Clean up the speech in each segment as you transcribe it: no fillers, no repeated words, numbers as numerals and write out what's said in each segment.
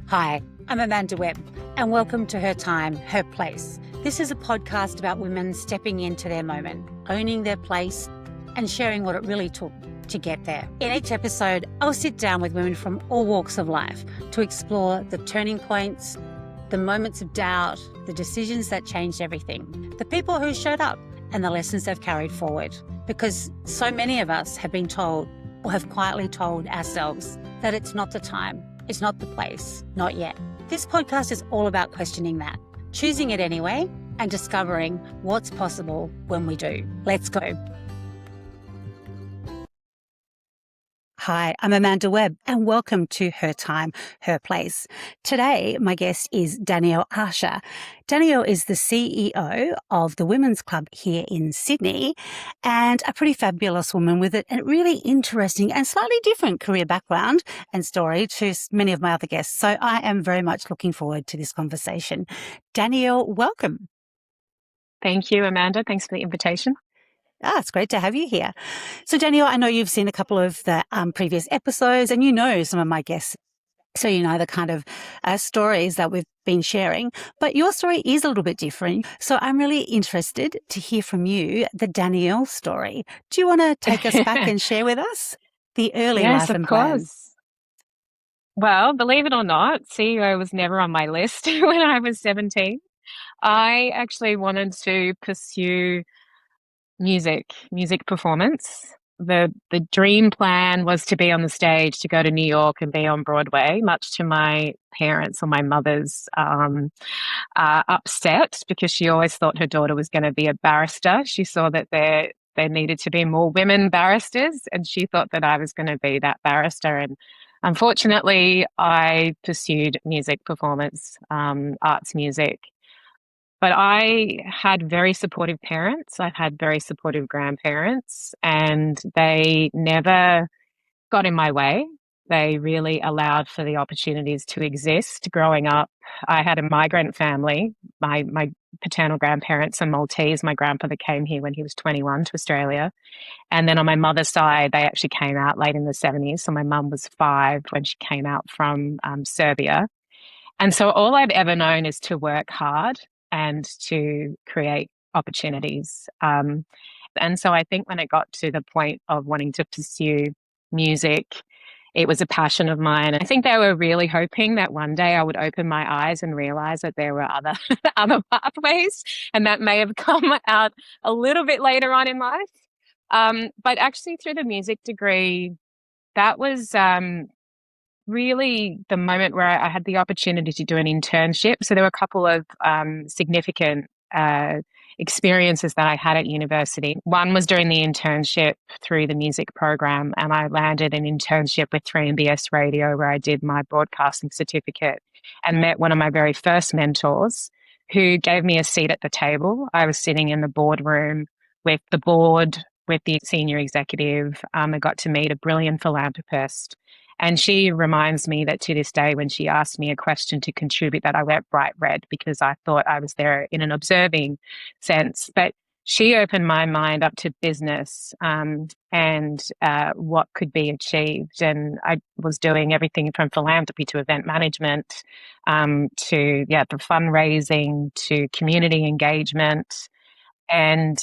Hi, I'm Amanda Webb, and welcome to Her Time, Her Place. This is a podcast about women stepping into their moment, owning their place, and sharing what it really took to get there. In each episode, I'll sit down with women from all walks of life to explore the turning points, the moments of doubt, the decisions that changed everything, the people who showed up, and the lessons they've carried forward. Because so many of us have been told, or have quietly told ourselves, that it's not the time. It's not the place, not yet. This podcast is all about questioning that, choosing it anyway, and discovering what's possible when we do. Let's go. Hi, I'm Amanda Webb, and welcome to Her Time, Her Place. Today, my guest is Danielle Asciak. Danielle is the CEO of the Women's Club here in Sydney, and a pretty fabulous woman with a really interesting and slightly different career background and story to many of my other guests. So I am very much looking forward to this conversation. Danielle, welcome. Thank you, Amanda. Thanks for the invitation. It's great to have you here. So, Danielle, I know you've seen a couple of the previous episodes and you know some of my guests. So you know the kind of stories that we've been sharing, but your story is a little bit different. So I'm really interested to hear from you, the Danielle story. Do you want to take us back and share with us the early life and plan? Yes, of course. Well, believe it or not, CEO was never on my list when I was 17. I actually wanted to pursue music performance. The dream plan was to be on the stage, to go to New York and be on Broadway, much to my parents or my mother's upset, because she always thought her daughter was going to be a barrister. She saw that there needed to be more women barristers, and she thought that I was going to be that barrister. And unfortunately, I pursued music performance, arts music. But I had very supportive parents. I had very supportive grandparents, and they never got in my way. They really allowed for the opportunities to exist. Growing up, I had a migrant family. My paternal grandparents are Maltese. My grandfather came here when he was 21 to Australia. And then on my mother's side, they actually came out late in the 70s. So my mum was 5 when she came out from Serbia. And so all I've ever known is to work hard and to create opportunities. And so I think when it got to the point of wanting to pursue music, it was a passion of mine. I think they were really hoping that one day I would open my eyes and realize that there were other pathways, and that may have come out a little bit later on in life. But actually through the music degree, that was really the moment where I had the opportunity to do an internship. So there were a couple of significant experiences that I had at university. One was during the internship through the music program, and I landed an internship with 3MBS Radio where I did my broadcasting certificate and met one of my very first mentors who gave me a seat at the table. I was sitting in the boardroom with the board, with the senior executive. I got to meet a brilliant philanthropist. And she reminds me that to this day, when she asked me a question to contribute, that I went bright red because I thought I was there in an observing sense. But she opened my mind up to business and what could be achieved. And I was doing everything from philanthropy to event management, to the fundraising, to community engagement. And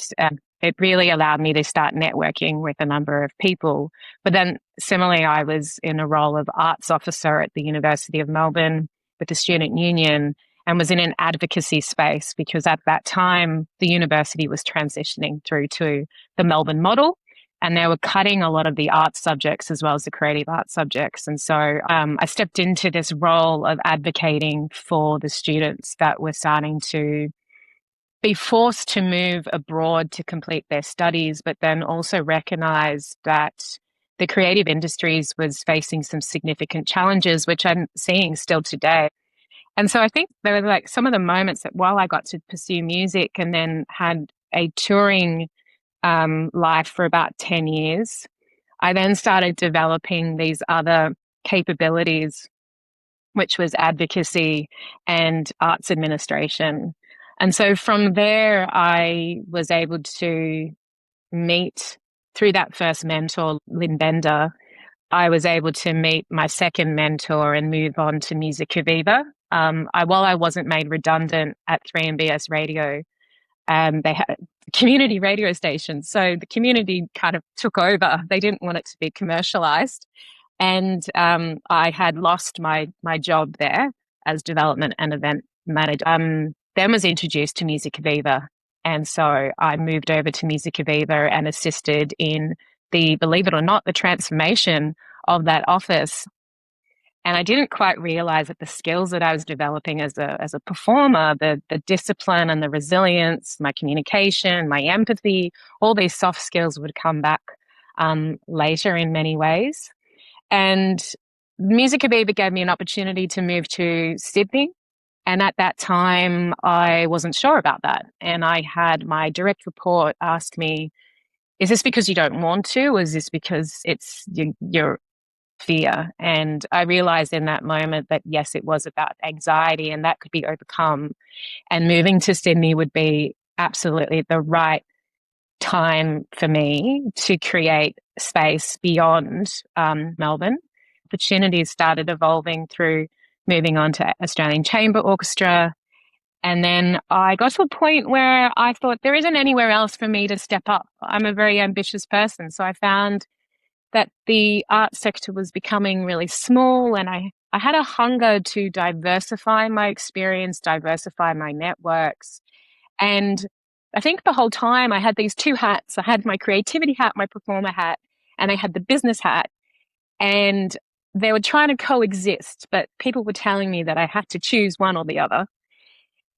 it really allowed me to start networking with a number of people. But then similarly, I was in a role of arts officer at the University of Melbourne with the Student Union, and was in an advocacy space because at that time, the university was transitioning through to the Melbourne model, and they were cutting a lot of the arts subjects as well as the creative arts subjects. And so I stepped into this role of advocating for the students that were starting to be forced to move abroad to complete their studies, but then also recognize that the creative industries was facing some significant challenges, which I'm seeing still today. And so I think there were like some of the moments that while I got to pursue music and then had a touring life for about 10 years, I then started developing these other capabilities, which was advocacy and arts administration. And so from there, I was able to meet, through that first mentor, Lynn Bender, I was able to meet my second mentor and move on to Music Aviva. While I wasn't made redundant at 3MBS Radio, they had a community radio station. So the community kind of took over. They didn't want it to be commercialized. And I had lost my job there as development and event manager. Then was introduced to Music Aviva. And so I moved over to Music Aviva and assisted in believe it or not, the transformation of that office. And I didn't quite realize that the skills that I was developing as a performer, the discipline and the resilience, my communication, my empathy, all these soft skills would come back later in many ways. And Music Aviva gave me an opportunity to move to Sydney. And at that time, I wasn't sure about that. And I had my direct report ask me, is this because you don't want to, or is this because it's your fear? And I realized in that moment that, yes, it was about anxiety and that could be overcome. And moving to Sydney would be absolutely the right time for me to create space beyond Melbourne. Opportunities started evolving through moving on to Australian Chamber Orchestra. And then I got to a point where I thought there isn't anywhere else for me to step up. I'm a very ambitious person. So I found that the art sector was becoming really small, and I had a hunger to diversify my experience, diversify my networks. And I think the whole time I had these two hats. I had my creativity hat, my performer hat, and I had the business hat. And they were trying to coexist, but people were telling me that I had to choose one or the other.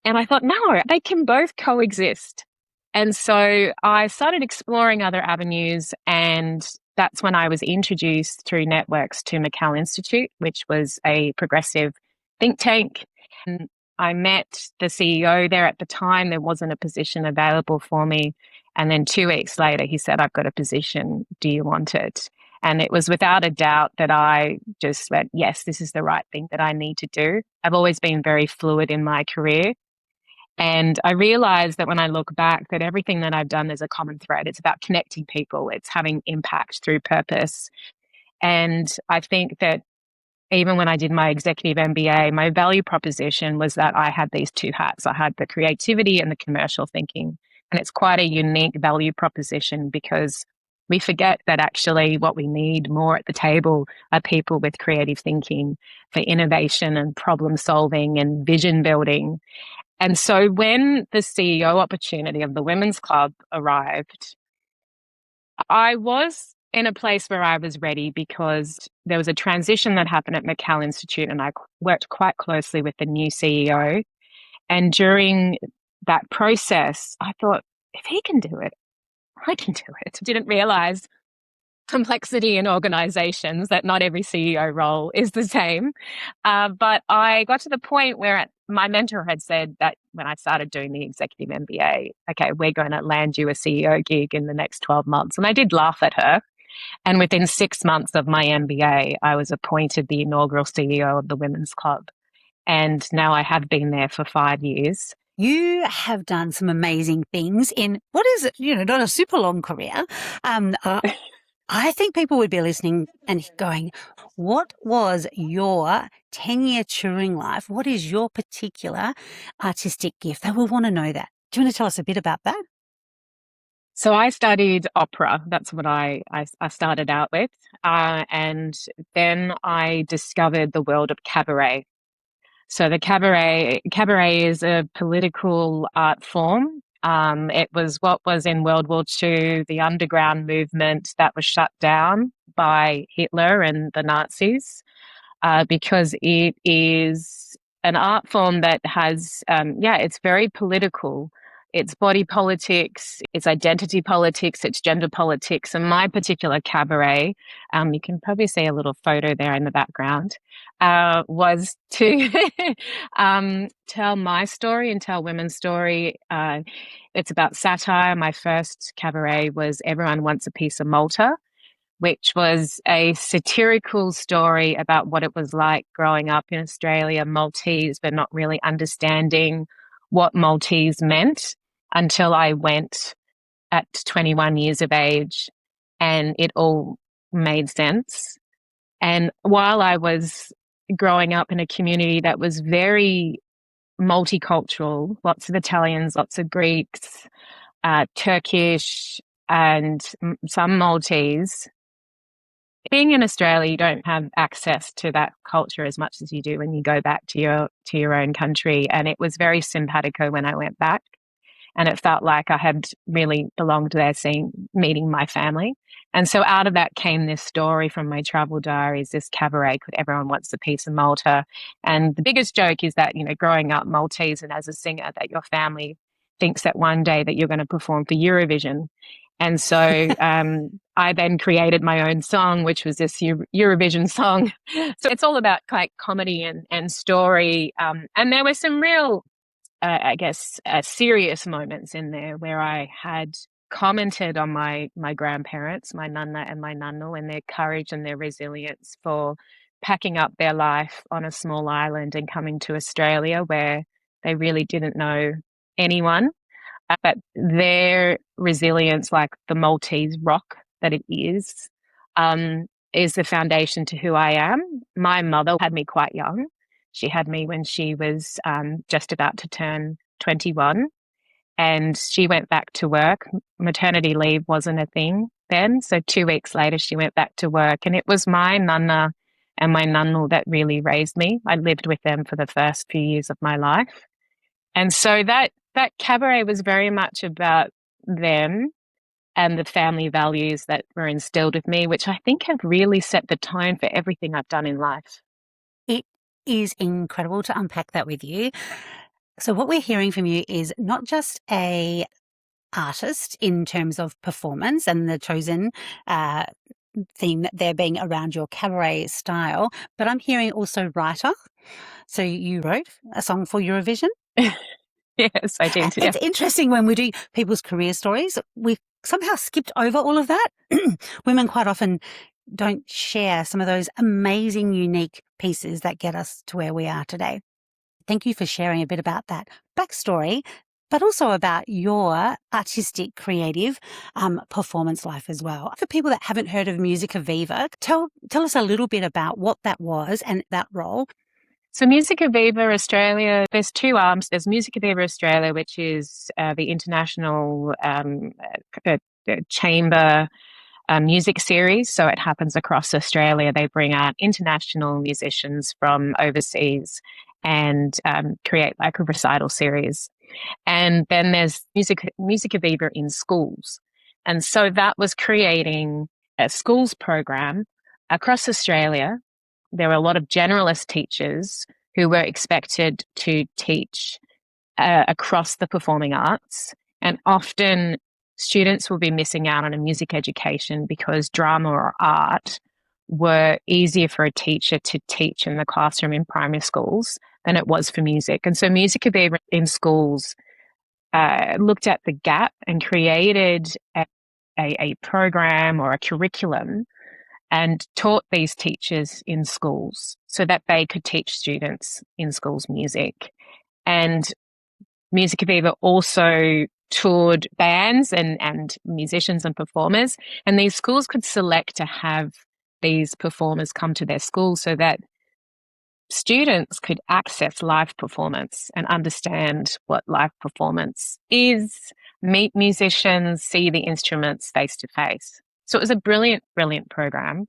And I thought, no, they can both coexist. And so I started exploring other avenues, and that's when I was introduced through networks to McCall Institute, which was a progressive think tank. And I met the CEO there at the time. There wasn't a position available for me. And then 2 weeks later, he said, I've got a position. Do you want it? And it was without a doubt that I just went, yes, this is the right thing that I need to do. I've always been very fluid in my career. And I realized that when I look back, that everything that I've done is a common thread. It's about connecting people. It's having impact through purpose. And I think that even when I did my executive MBA, my value proposition was that I had these two hats. I had the creativity and the commercial thinking. And it's quite a unique value proposition because we forget that actually what we need more at the table are people with creative thinking for innovation and problem solving and vision building. And so when the CEO opportunity of the Women's Club arrived, I was in a place where I was ready because there was a transition that happened at McCall Institute, and I worked quite closely with the new CEO. And during that process, I thought, if he can do it, I can do it. Didn't realize complexity in organizations, that not every CEO role is the same. But I got to the point where my mentor had said that when I started doing the executive MBA, okay, we're going to land you a CEO gig in the next 12 months. And I did laugh at her. And within 6 months of my MBA, I was appointed the inaugural CEO of the Women's Club. And now I have been there for 5 years. You have done some amazing things in what is, not a super long career. I think people would be listening and going, what was your 10-year touring life? What is your particular artistic gift? They will want to know that. Do you want to tell us a bit about that? So I studied opera. That's what I started out with. And then I discovered the world of cabaret. So the cabaret is a political art form. It was what was in World War II, the underground movement that was shut down by Hitler and the Nazis, because it is an art form that has, it's very political. It's body politics, it's identity politics, it's gender politics. And my particular cabaret, you can probably see a little photo there in the background, was to tell my story and tell women's story. It's about satire. My first cabaret was Everyone Wants a Piece of Malta, which was a satirical story about what it was like growing up in Australia, Maltese, but not really understanding what Maltese meant until I went at 21 years of age, and it all made sense. And while I was growing up in a community that was very multicultural, lots of Italians, lots of Greeks, Turkish, and some Maltese. Being in Australia, you don't have access to that culture as much as you do when you go back to your own country. And it was very simpatico when I went back. And it felt like I had really belonged there, meeting my family. And so out of that came this story from my travel diaries, this cabaret called Everyone Wants a Piece of Malta. And the biggest joke is that, growing up Maltese and as a singer, that your family thinks that one day that you're going to perform for Eurovision. And so I then created my own song, which was this Eurovision song. So it's all about like comedy and story. And there were some real serious moments in there where I had commented on my grandparents, my nana and my nano, and their courage and their resilience for packing up their life on a small island and coming to Australia where they really didn't know anyone. But their resilience, like the Maltese rock that it is the foundation to who I am. My mother had me quite young. She had me when she was just about to turn 21, and she went back to work. Maternity leave wasn't a thing then. So 2 weeks later, she went back to work, and it was my nana and my nano that really raised me. I lived with them for the first few years of my life. And so that cabaret was very much about them and the family values that were instilled with me, which I think have really set the tone for everything I've done in life. It is incredible to unpack that with you. So what we're hearing from you is not just a artist in terms of performance and the chosen theme that there being around your cabaret style, but I'm hearing also writer. So you wrote a song for Eurovision? Yes, I did. It's interesting when we do people's career stories, we somehow skipped over all of that. Women quite often don't share some of those amazing, unique pieces that get us to where we are today. Thank you for sharing a bit about that backstory, but also about your artistic, creative performance life as well. For people that haven't heard of Musica Viva, tell us a little bit about what that was and that role. So Musica Viva Australia, there's two arms. There's Musica Viva Australia, which is the international chamber music series. So it happens across Australia. They bring out international musicians from overseas and create like a recital series. And then there's Musica Viva in schools. And so that was creating a schools program across Australia. There were a lot of generalist teachers who were expected to teach across the performing arts. And often students will be missing out on a music education because drama or art were easier for a teacher to teach in the classroom in primary schools than it was for music. And so Musica Viva in schools looked at the gap and created a program or a curriculum and taught these teachers in schools so that they could teach students in schools music. And Musica Viva also toured bands and musicians and performers, and these schools could select to have these performers come to their school so that students could access live performance and understand what live performance is, meet musicians, see the instruments face to face. So it was a brilliant, brilliant program.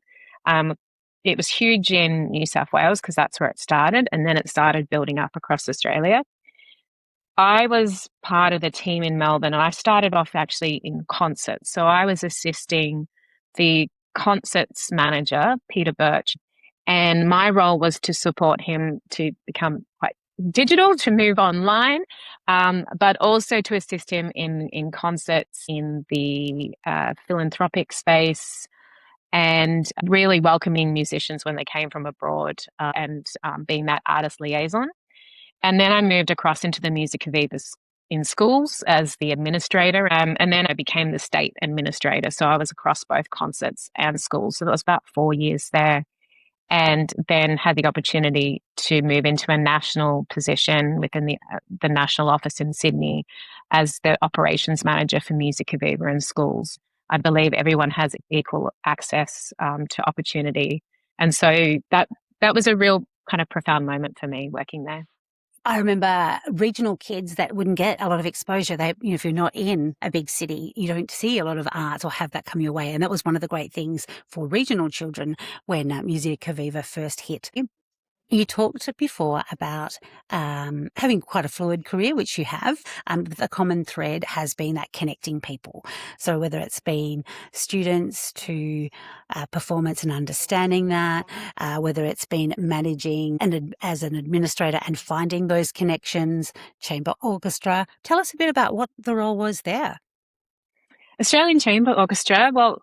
It was huge in New South Wales because that's where it started, and then it started building up across Australia. I was part of the team in Melbourne, and I started off actually in concerts. So I was assisting the concerts manager, Peter Birch, and my role was to support him to become quite digital, to move online, but also to assist him in concerts in the philanthropic space and really welcoming musicians when they came from abroad and being that artist liaison. And then I moved across into the Musica Viva in schools as the administrator, and then I became the state administrator. So I was across both concerts and schools. So that was about 4 years there. And then had the opportunity to move into a national position within the national office in Sydney as the operations manager for Musica Viva in schools. I believe everyone has equal access to opportunity And so that was a real kind of profound moment for me working there. I remember regional kids that wouldn't get a lot of exposure. They, if you're not in a big city, you don't see a lot of arts or have that come your way. And that was one of the great things for regional children when Musica Viva first hit. You talked before about having quite a fluid career, which you have. The common thread has been that connecting people. So whether it's been students to performance and understanding that, whether it's been managing and as an administrator and finding those connections, chamber orchestra. Tell us a bit about what the role was there. Australian Chamber Orchestra, well,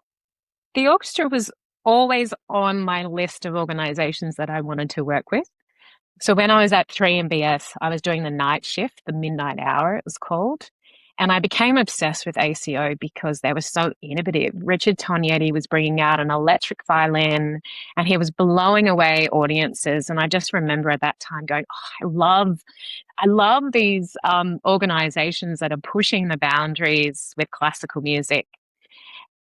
the orchestra was always on my list of organisations that I wanted to work with. So when I was at 3MBS, I was doing the night shift, the midnight hour it was called. And I became obsessed with ACO because they were so innovative. Richard Tognetti was bringing out an electric violin and he was blowing away audiences. And I just remember at that time going, I love these organizations that are pushing the boundaries with classical music.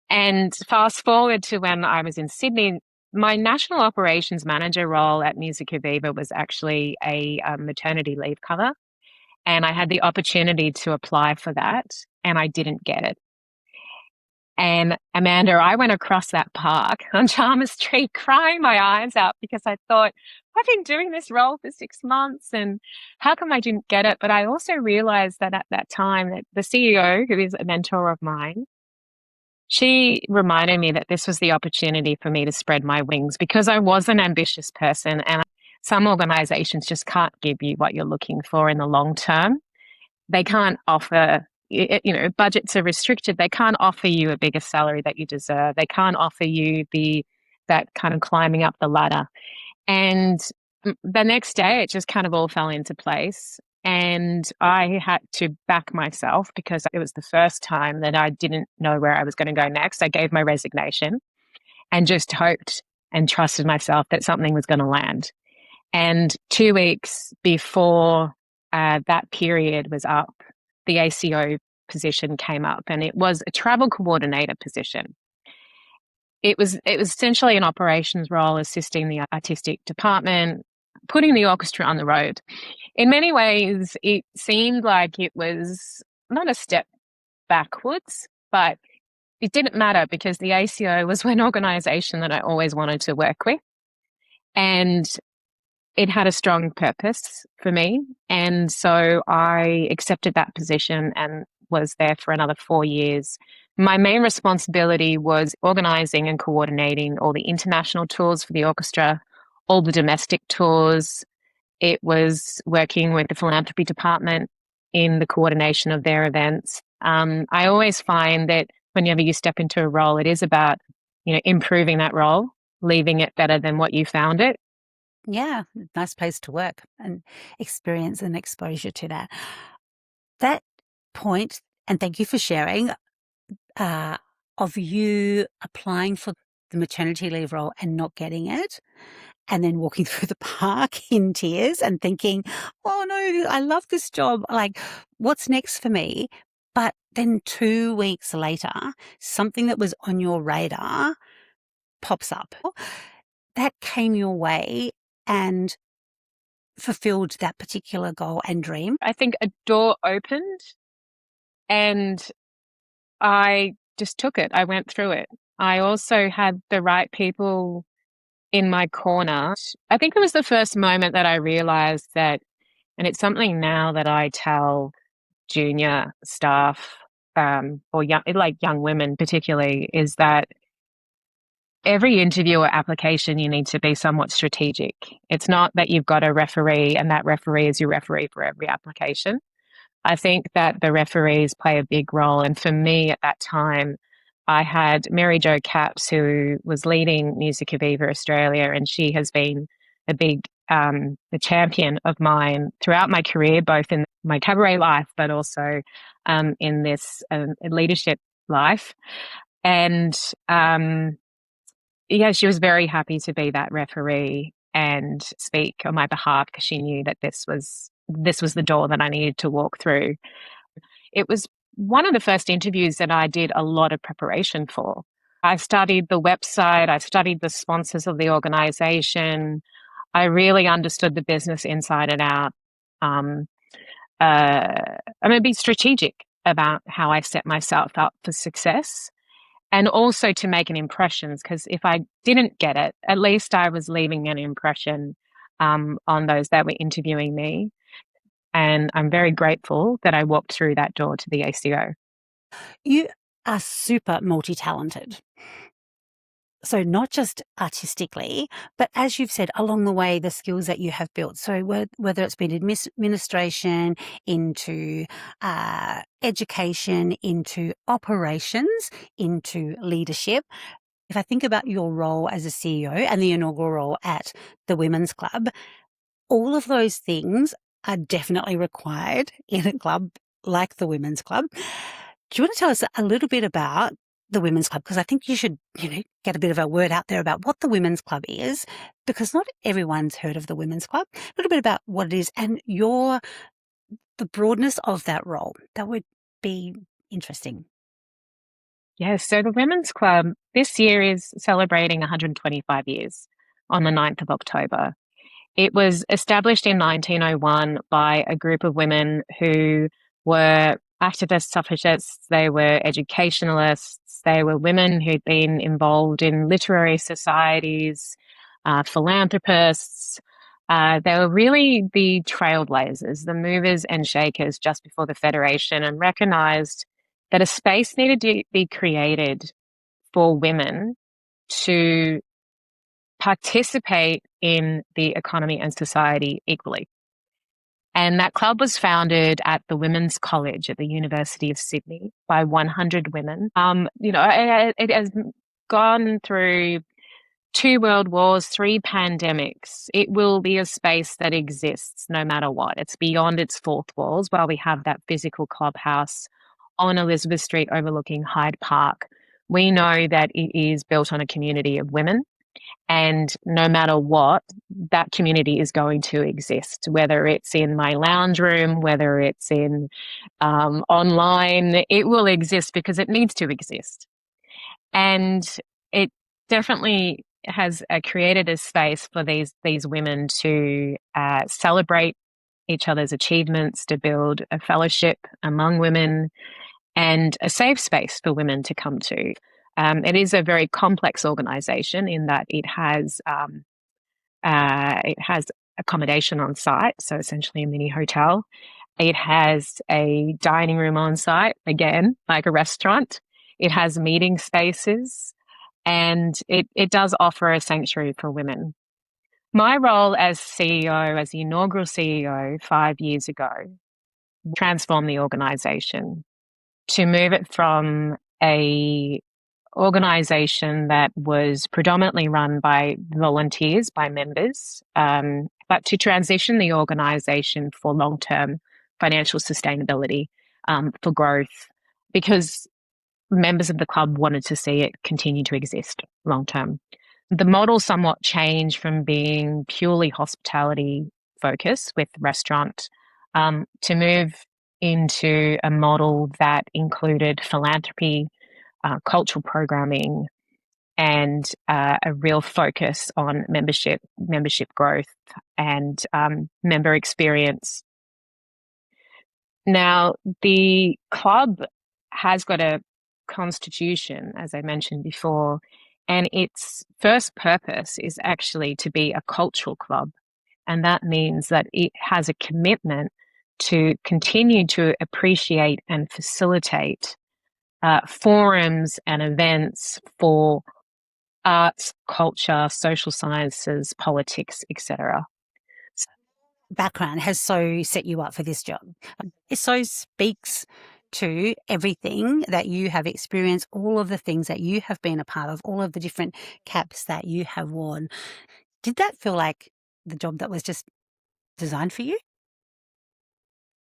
And fast forward to when I was in Sydney, my national operations manager role at Musica Viva was actually a maternity leave cover. And I had the opportunity to apply for that, and I didn't get it. And Amanda, I went across that park on Chalmers Street crying my eyes out because I thought, I've been doing this role for 6 months and how come I didn't get it? But I also realized that at that time that the CEO, who is a mentor of mine, she reminded me that this was the opportunity for me to spread my wings because I was an ambitious person and some organizations just can't give you what you're looking for in the long term. They can't offer, budgets are restricted. They can't offer you a bigger salary that you deserve. They can't offer you that kind of climbing up the ladder. And the next day, it just kind of all fell into place. And I had to back myself because it was the first time that I didn't know where I was going to go next. I gave my resignation and just hoped and trusted myself that something was going to land. And 2 weeks before that period was up, the ACO position came up, and it was a travel coordinator position. It was essentially an operations role, assisting the artistic department, putting the orchestra on the road. In many ways, it seemed like it was not a step backwards, but it didn't matter because the ACO was an organisation that I always wanted to work with. And it had a strong purpose for me. And so I accepted that position and was there for another 4 years. My main responsibility was organising and coordinating all the international tours for the orchestra, all the domestic tours. It was working with the philanthropy department in the coordination of their events. I always find that whenever you step into a role, it is about, improving that role, leaving it better than what you found it. Yeah, nice place to work and experience and exposure to that. That point, and thank you for sharing, of you applying for the maternity leave role and not getting it, and then walking through the park in tears and thinking, oh no, I love this job. Like, what's next for me? But then 2 weeks later, something that was on your radar pops up. That came your way and fulfilled that particular goal and dream. I think a door opened and I just took it. I went through it. I also had the right people in my corner. I think it was the first moment that I realized that, and it's something now that I tell junior staff or young women particularly, is that every interview or application, you need to be somewhat strategic. It's not that you've got a referee and that referee is your referee for every application. I think that the referees play a big role. And for me at that time, I had Mary Jo Capps, who was leading Musica Viva Australia, and she has been a champion of mine throughout my career, both in my cabaret life, but also in this leadership life. And she was very happy to be that referee and speak on my behalf because she knew that this was the door that I needed to walk through. It was one of the first interviews that I did a lot of preparation for. I studied the website, I studied the sponsors of the organization. I really understood the business inside and out. Um, I'm going to be strategic about how I set myself up for success and also to make an impression, because if I didn't get it, at least I was leaving an impression on those that were interviewing me. And I'm very grateful that I walked through that door to the ACO. You are super multi-talented. So not just artistically, but as you've said, along the way, the skills that you have built. So whether it's been administration, into education, into operations, into leadership. If I think about your role as a CEO and the inaugural role at the Women's Club, all of those things are definitely required in a club like the Women's Club. Do you want to tell us a little bit about the Women's Club? Because I think you should, get a bit of a word out there about what the Women's Club is, because not everyone's heard of the Women's Club. A little bit about what it is and the broadness of that role. That would be interesting. Yes, so the Women's Club this year is celebrating 125 years on the 9th of October. It was established in 1901 by a group of women who were activists, suffragists, they were educationalists, they were women who'd been involved in literary societies, philanthropists. They were really the trailblazers, the movers and shakers just before the Federation, and recognised that a space needed to be created for women to participate in the economy and society equally. And that club was founded at the Women's College at the University of Sydney by 100 women. It has gone through 2 world wars, 3 pandemics. It will be a space that exists no matter what. It's beyond its 4th walls. While we have that physical clubhouse on Elizabeth Street overlooking Hyde Park, we know that it is built on a community of women. And no matter what, that community is going to exist, whether it's in my lounge room, whether it's in online, it will exist because it needs to exist. And it definitely has created a space for these women to celebrate each other's achievements, to build a fellowship among women, and a safe space for women to come to. It is a very complex organisation in that it has accommodation on site, so essentially a mini hotel. It has a dining room on site, again, like a restaurant. It has meeting spaces, and it does offer a sanctuary for women. My role as CEO, as the inaugural CEO 5 years ago, transformed the organisation to move it from a organisation that was predominantly run by volunteers, by members, but to transition the organisation for long-term financial sustainability, for growth, because members of the club wanted to see it continue to exist long-term. The model somewhat changed from being purely hospitality focused with restaurant to move into a model that included philanthropy, cultural programming, and a real focus on membership growth, and member experience. Now, the club has got a constitution, as I mentioned before, and its first purpose is actually to be a cultural club. And that means that it has a commitment to continue to appreciate and facilitate forums and events for arts, culture, social sciences, politics, etc. Background has so set you up for this job. It so speaks to everything that you have experienced, all of the things that you have been a part of, all of the different caps that you have worn. Did that feel like the job that was just designed for you?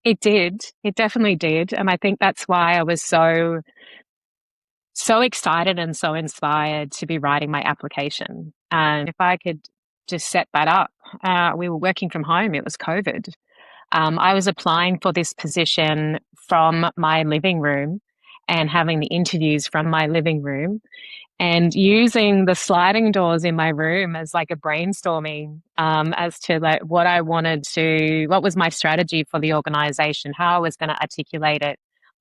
It did. It definitely did. And I think that's why I was so excited and so inspired to be writing my application. And if I could just set that up, we were working from home. It was COVID. I was applying for this position from my living room and having the interviews from my living room. and using the sliding doors in my room as like a brainstorming as to like what was my strategy for the organization, how I was going to articulate it.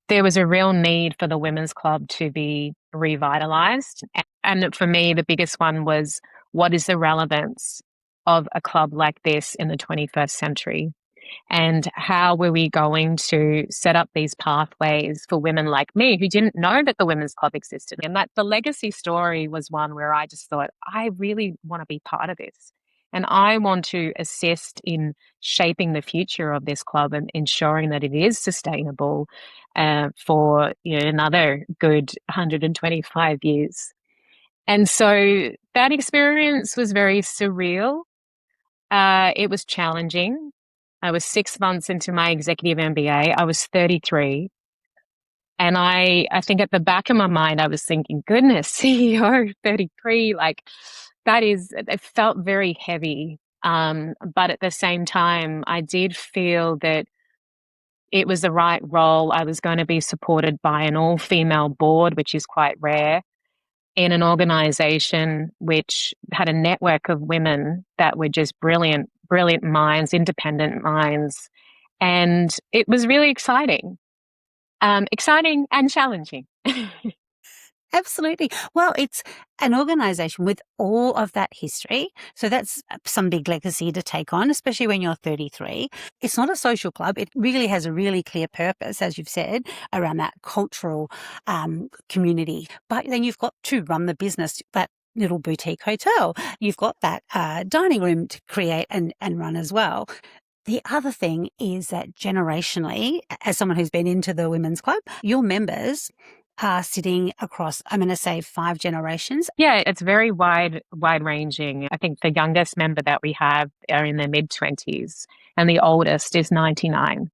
There was a real need for the women's club to be revitalized. And for me, the biggest one was, what is the relevance of a club like this in the 21st century? And how were we going to set up these pathways for women like me who didn't know that the Women's Club existed? And that the legacy story was one where I just thought, I really want to be part of this. And I want to assist in shaping the future of this club and ensuring that it is sustainable for another good 125 years. And so that experience was very surreal. It was challenging. I was 6 months into my executive MBA. I was 33. And I think at the back of my mind, I was thinking, goodness, CEO 33, like it felt very heavy. But at the same time, I did feel that it was the right role. I was going to be supported by an all-female board, which is quite rare, in an organization which had a network of women that were just brilliant, brilliant minds, independent minds. And it was really exciting, exciting and challenging. Absolutely. Well, it's an organization with all of that history. So that's some big legacy to take on, especially when you're 33. It's not a social club. It really has a really clear purpose, as you've said, around that cultural community. But then you've got to run the business, that little boutique hotel. You've got that dining room to create and run as well. The other thing is that generationally, as someone who's been into the women's club, your members are sitting across, I'm going to say 5 generations. Yeah, it's very wide ranging. I think the youngest member that we have are in their mid-20s and the oldest is 99.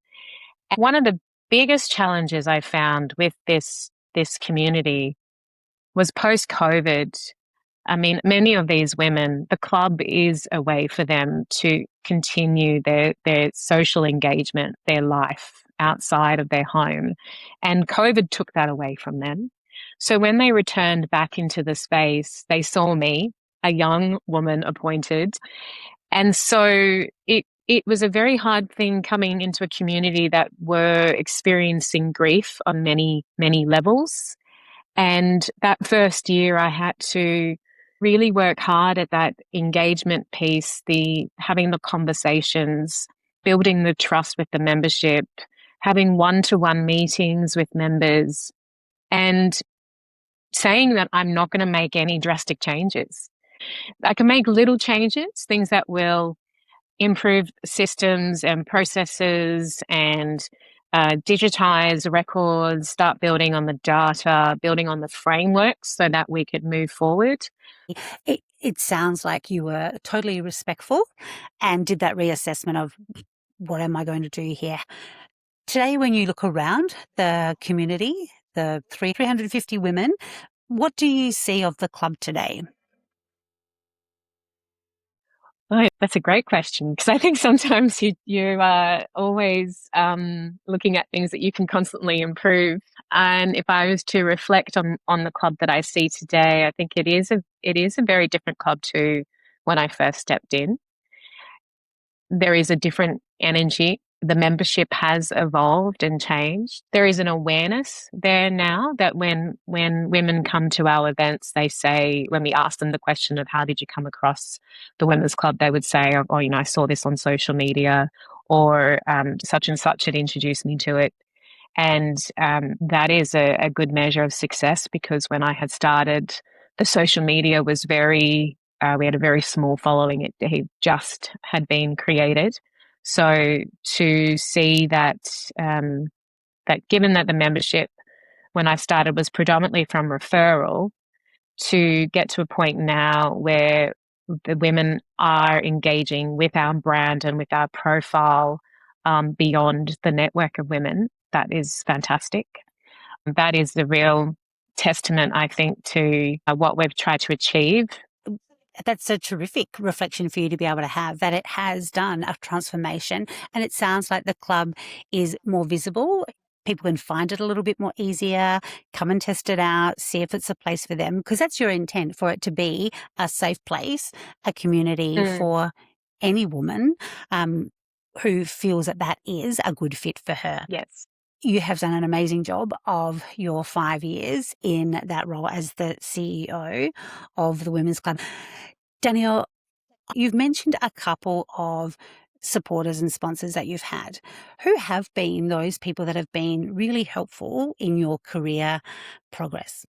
And one of the biggest challenges I found with this community was post-COVID. I mean, many of these women, the club is a way for them to continue their social engagement, their life outside of their home. And COVID took that away from them. So when they returned back into the space, they saw me, a young woman appointed. And so it was a very hard thing coming into a community that were experiencing grief on many, many levels. And that first year I had to really work hard at that engagement piece, the having the conversations, building the trust with the membership, having one-to-one meetings with members, and saying that I'm not going to make any drastic changes. I can make little changes, things that will improve systems and processes and digitize records, start building on the data, building on the frameworks so that we could move forward. It sounds like you were totally respectful and did that reassessment of, what am I going to do here? Today, when you look around the community, the 350 women, what do you see of the club today? Oh, that's a great question, because I think sometimes you are always looking at things that you can constantly improve. And if I was to reflect on the club that I see today, I think it is a very different club to when I first stepped in. There is a different energy. The membership has evolved and changed. There is an awareness there now that when women come to our events, they say, when we ask them the question of how did you come across the Women's Club, they would say, oh, I saw this on social media, or such and such had introduced me to it. And that is a good measure of success, because when I had started, the social media was we had a very small following. It just had been created. So to see that, that given that the membership when I started was predominantly from referral, to get to a point now where the women are engaging with our brand and with our profile beyond the network of women, that is fantastic. That is the real testament, I think, to what we've tried to achieve. That's a terrific reflection for you to be able to have, that it has done a transformation, and it sounds like the club is more visible. people can find it a little bit more easier, come and test it out, see if it's a place for them, because that's your intent, for it to be a safe place, a community for any woman who feels that that is a good fit for her. Yes. You have done an amazing job of your 5 years in that role as the CEO of the Women's Club. Danielle, you've mentioned a couple of supporters and sponsors that you've had. Who have been those people that have been really helpful in your career progress?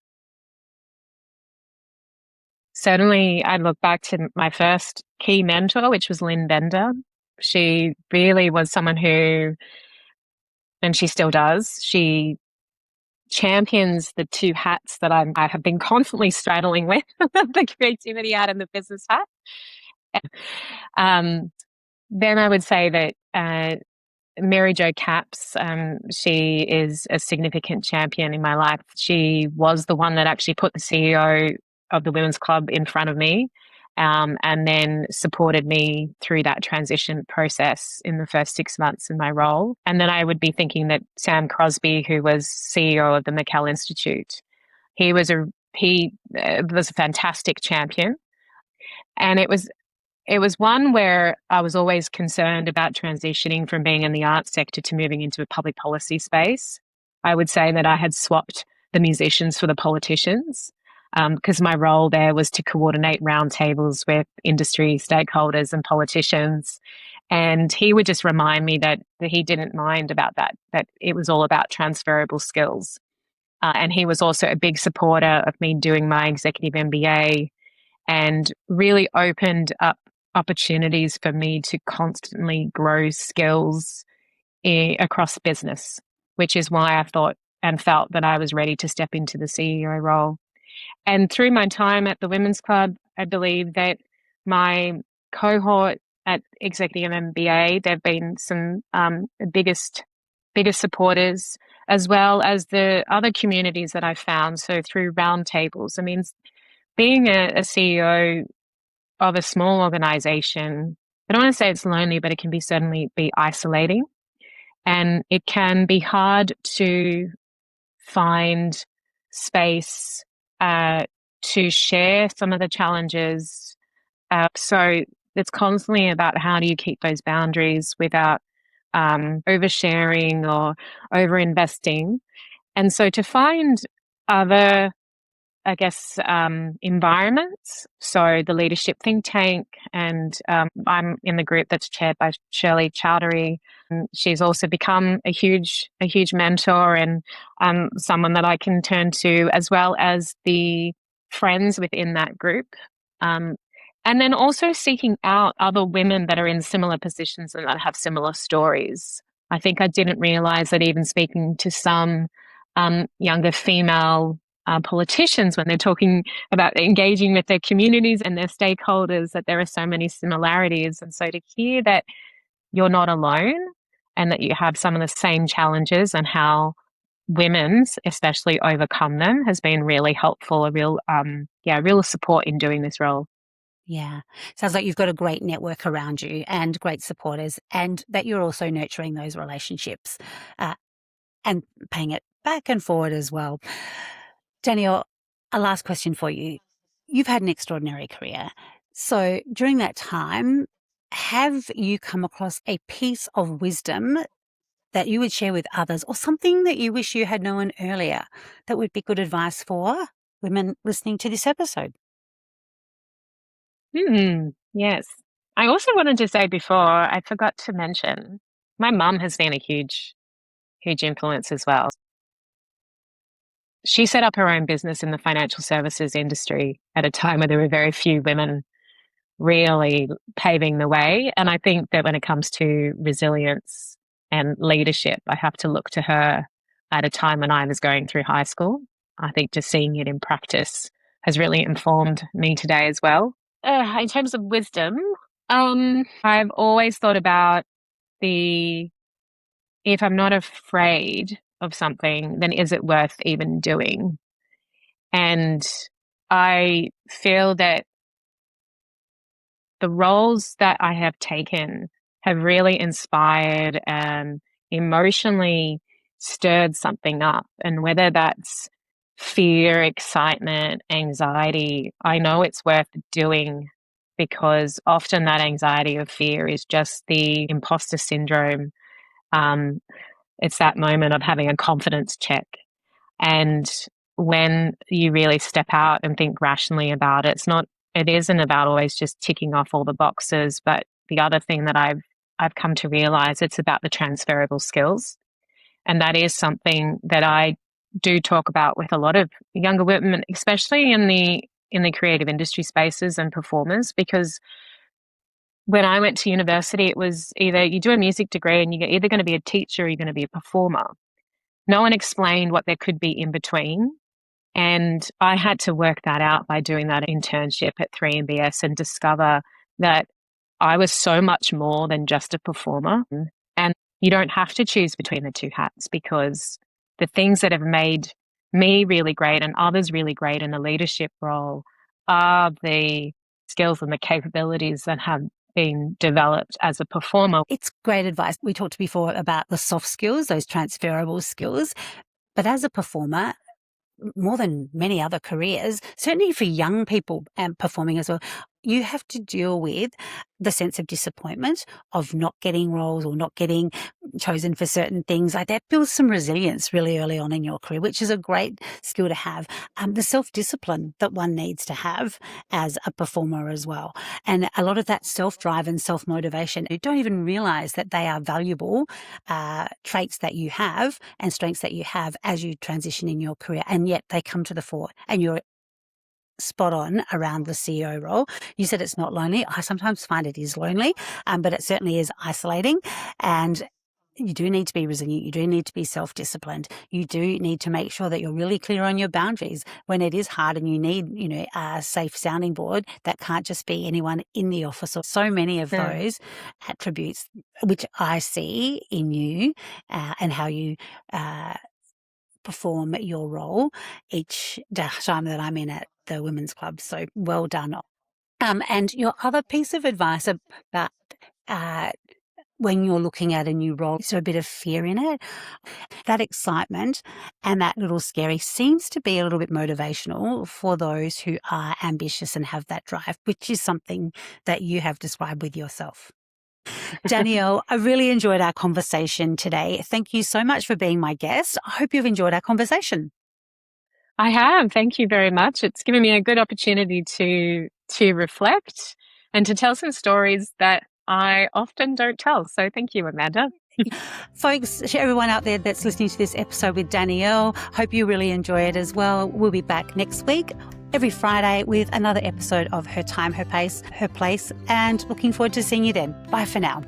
Certainly, I look back to my first key mentor, which was Lynn Bender. She really was someone who, and she still does, she champions the two hats that I have been constantly straddling with, the creativity hat and the business hat. Then I would say that Mary Jo Capps, she is a significant champion in my life. She was the one that actually put the CEO of the Women's Club in front of me, and then supported me through that transition process in the first 6 months in my role. And then I would be thinking that Sam Crosby, who was CEO of the McKell Institute, he was a fantastic champion, and it was one where I was always concerned about transitioning from being in the arts sector to moving into a public policy space. I would say that I had swapped the musicians for the politicians, because my role there was to coordinate roundtables with industry stakeholders and politicians. And he would just remind me that he didn't mind about that it was all about transferable skills. And he was also a big supporter of me doing my executive MBA, and really opened up opportunities for me to constantly grow skills across business, which is why I thought and felt that I was ready to step into the CEO role. And through my time at the Women's Club, I believe that my cohort at Executive MBA, they've been some biggest supporters, as well as the other communities that I found. So through roundtables, I mean, being a CEO of a small organization, I don't want to say it's lonely, but it can certainly be isolating. And it can be hard to find space to share some of the challenges. So it's constantly about how do you keep those boundaries without oversharing or overinvesting. And so to find other, I guess, environments. So the Leadership Think Tank, and I'm in the group that's chaired by Shirley Chowdhury. She's also become a huge mentor, and someone that I can turn to, as well as the friends within that group. And then also seeking out other women that are in similar positions and that have similar stories. I think I didn't realize that even speaking to some younger female politicians, when they're talking about engaging with their communities and their stakeholders, that there are so many similarities. And so to hear that you're not alone and that you have some of the same challenges and how women's especially overcome them has been really helpful, a real support in doing this role. Yeah. Sounds like you've got a great network around you and great supporters, and that you're also nurturing those relationships and paying it back and forward as well. Danielle, a last question for you. You've had an extraordinary career. So during that time, have you come across a piece of wisdom that you would share with others, or something that you wish you had known earlier that would be good advice for women listening to this episode? Yes. I also wanted to say before, I forgot to mention, my mum has been a huge influence as well. She set up her own business in the financial services industry at a time where there were very few women really paving the way. And I think that when it comes to resilience and leadership, I have to look to her at a time when I was going through high school. I think just seeing it in practice has really informed me today as well. In terms of wisdom, I've always thought about if I'm not afraid of something, then is it worth even doing? And I feel that the roles that I have taken have really inspired and emotionally stirred something up. And whether that's fear, excitement, anxiety, I know it's worth doing, because often that anxiety or fear is just the imposter syndrome. It's that moment of having a confidence check. And when you really step out and think rationally about it, it isn't about always just ticking off all the boxes. But the other thing that I've come to realize, it's about the transferable skills. And that is something that I do talk about with a lot of younger women, especially in the creative industry spaces and performers, because when I went to university, it was either you do a music degree and you're either going to be a teacher or you're going to be a performer. No one explained what there could be in between. And I had to work that out by doing that internship at 3MBS and discover that I was so much more than just a performer. And you don't have to choose between the two hats, because the things that have made me really great and others really great in a leadership role are the skills and the capabilities that have been developed as a performer. It's great advice. We talked before about the soft skills, those transferable skills. But as a performer, more than many other careers, certainly for young people and performing as well, you have to deal with the sense of disappointment of not getting roles or not getting chosen for certain things. Like that builds some resilience really early on in your career, which is a great skill to have. The self-discipline that one needs to have as a performer as well. And a lot of that self-drive and self-motivation, you don't even realize that they are valuable traits that you have and strengths that you have as you transition in your career. And yet they come to the fore, and you're spot on around the CEO role. You said it's not lonely. I sometimes find it is lonely, but it certainly is isolating. And you do need to be resilient. You do need to be self-disciplined. You do need to make sure that you're really clear on your boundaries when it is hard, and you need, a safe sounding board that can't just be anyone in the office. Or so many of those attributes, which I see in you and how you perform your role each time that I'm in at the women's club. So well done. And your other piece of advice about when you're looking at a new role, is there a bit of fear in it? That excitement and that little scary seems to be a little bit motivational for those who are ambitious and have that drive, which is something that you have described with yourself. Danielle, I really enjoyed our conversation today. Thank you so much for being my guest. I hope you've enjoyed our conversation. I have. Thank you very much. It's given me a good opportunity to reflect and to tell some stories that I often don't tell. So thank you, Amanda. Folks, to everyone out there that's listening to this episode with Danielle, hope you really enjoy it as well. We'll be back next week, every Friday, with another episode of Her Time, Her Pace, Her Place, and looking forward to seeing you then. Bye for now.